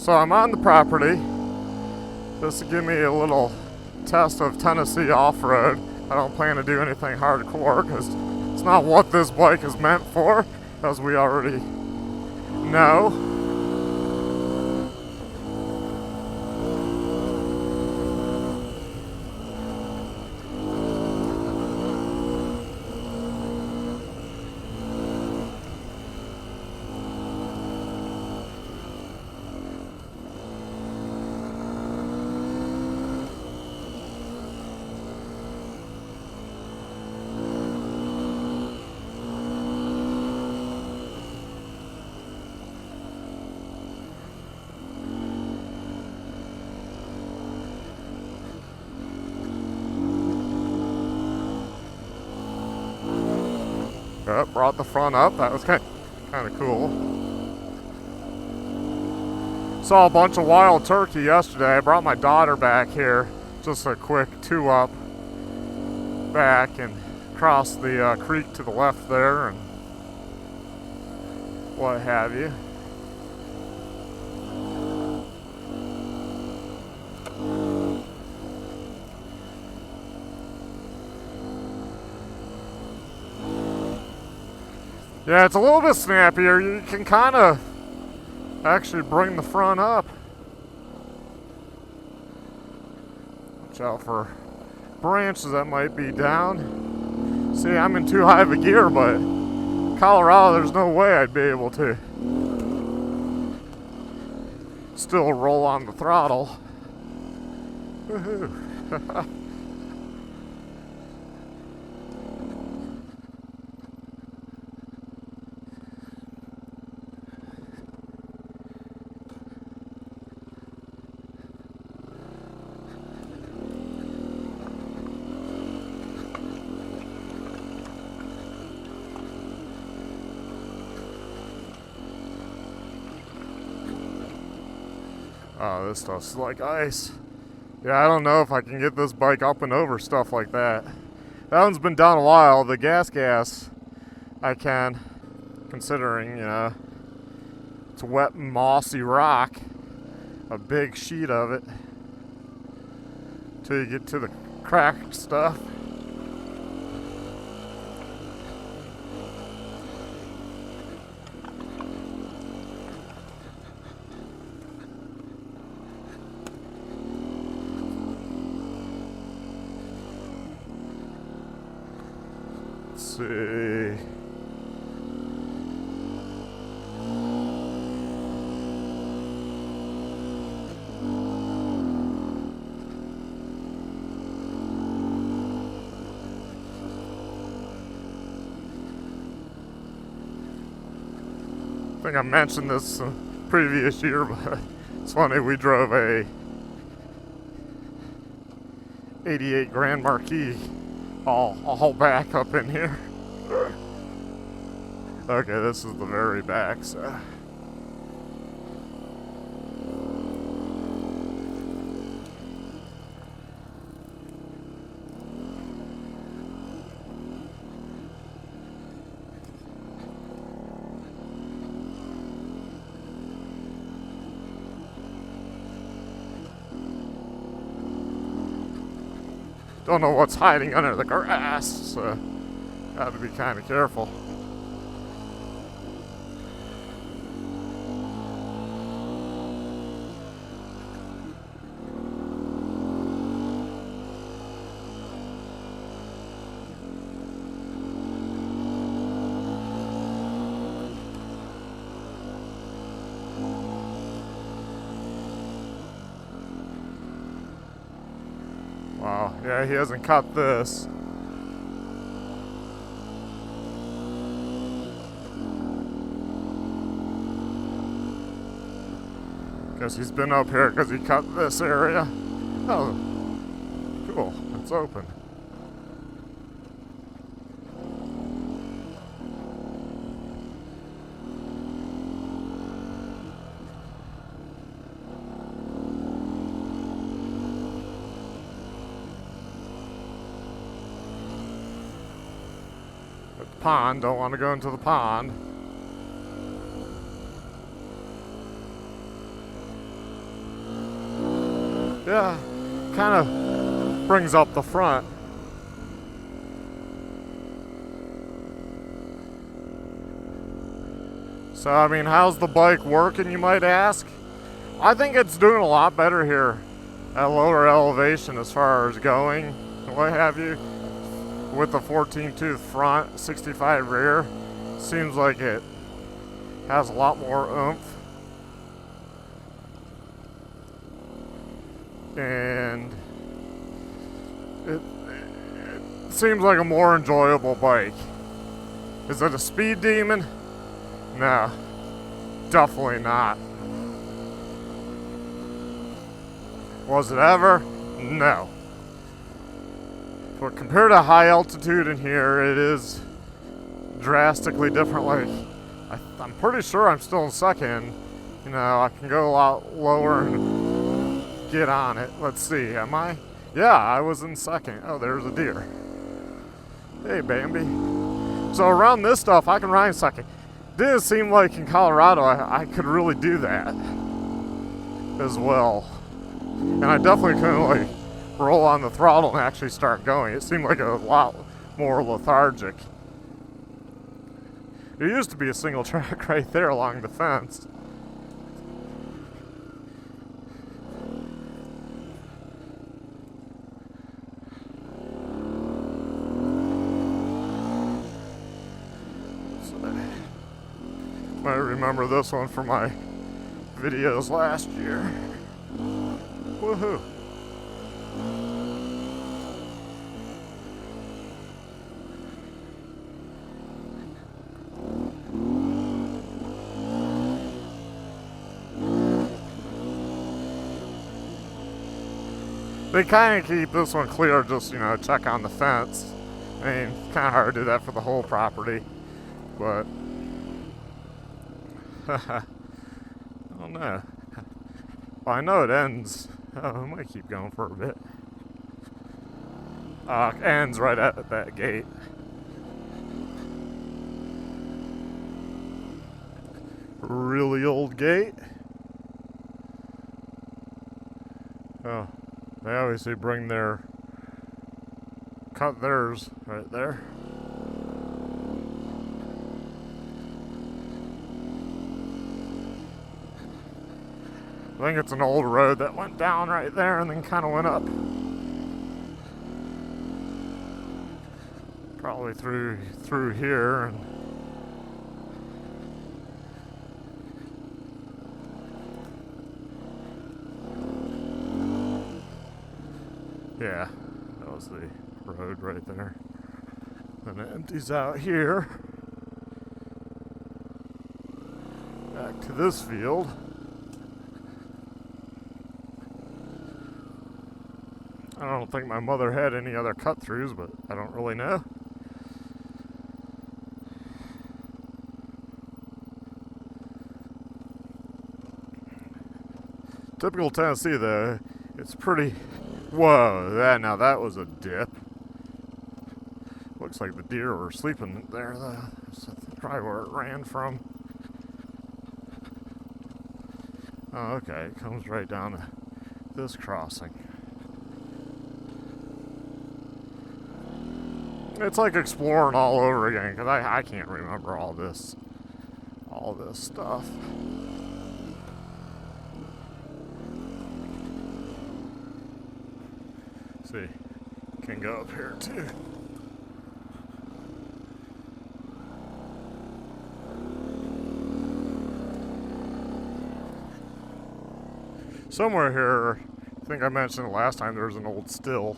So I'm on the property just to give me a little test of Tennessee off-road. I don't plan to do anything hardcore because it's not what this bike is meant for, as we already know. Brought the front up. That was kind of cool. Saw a bunch of wild turkey yesterday. I brought my daughter back here. Just a quick 2-up back and across the creek to the left there and what have you. Yeah, it's a little bit snappier. You can kind of actually bring the front up. Watch out for branches that might be down. See, I'm in too high of a gear, but Colorado, there's no way I'd be able to still roll on the throttle. Woohoo. Oh, this stuff's like ice. Yeah, I don't know if I can get this bike up and over stuff like that. That one's been down a while. The gas, I can, considering, you know, it's wet mossy rock. A big sheet of it. Till you get to the cracked stuff. See. I think I mentioned this previous year, but it's funny, we drove a 88 Grand Marquis all back up in here. Okay, this is the very back, so. Don't know what's hiding under the grass, so got to be kind of careful. Wow, yeah, he hasn't cut this. Guess he's been up here because he cut this area. Oh, cool, it's open. Pond, don't want to go into the pond. Yeah, kind of brings up the front. So, I mean, how's the bike working, you might ask? I think it's doing a lot better here at lower elevation as far as going and what have you. With the 14-tooth front, 65 rear, seems like it has a lot more oomph. And it seems like a more enjoyable bike. Is it a speed demon? No, definitely not. Was it ever? No. But compared to high altitude in here, it is drastically different. Like, I'm pretty sure I'm still in second. You know, I can go a lot lower and get on it. Let's see, am I? Yeah, I was in second. Oh, there's a deer. Hey, Bambi. So around this stuff, I can ride in second. Did seem like in Colorado, I could really do that as well. And I definitely couldn't, like, roll on the throttle and actually start going. It seemed like a lot more lethargic. There used to be a single track right there along the fence. I remember this one from my videos last year. Woohoo! They kind of keep this one clear, just, you know, check on the fence. I mean, it's kind of hard to do that for the whole property, but I don't know. Well, I know it ends. Oh, I might keep going for a bit. Ends right at that gate. Really old gate. Oh, they obviously cut theirs right there. I think it's an old road that went down right there and then kind of went up. Probably through here. And yeah, that was the road right there. Then it empties out here. Back to this field. I don't think my mother had any other cut-throughs, but I don't really know. Typical Tennessee, though, it's pretty... Whoa, that was a dip. Looks like the deer were sleeping there. That's probably where it ran from. Oh, okay, it comes right down to this crossing. It's like exploring all over again, because I can't remember all this stuff. See, can go up here too. Somewhere here, I think I mentioned last time, there was an old still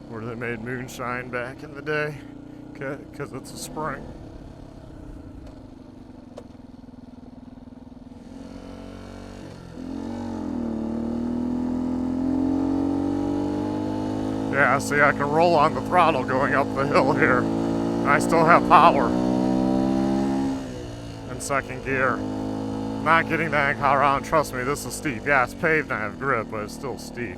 where they made moonshine back in the day, because it's a spring. Yeah, see, I can roll on the throttle going up the hill here, and I still have power in second gear. Not getting that in Colorado, and trust me, this is steep. Yeah, it's paved and I have grip, but it's still steep.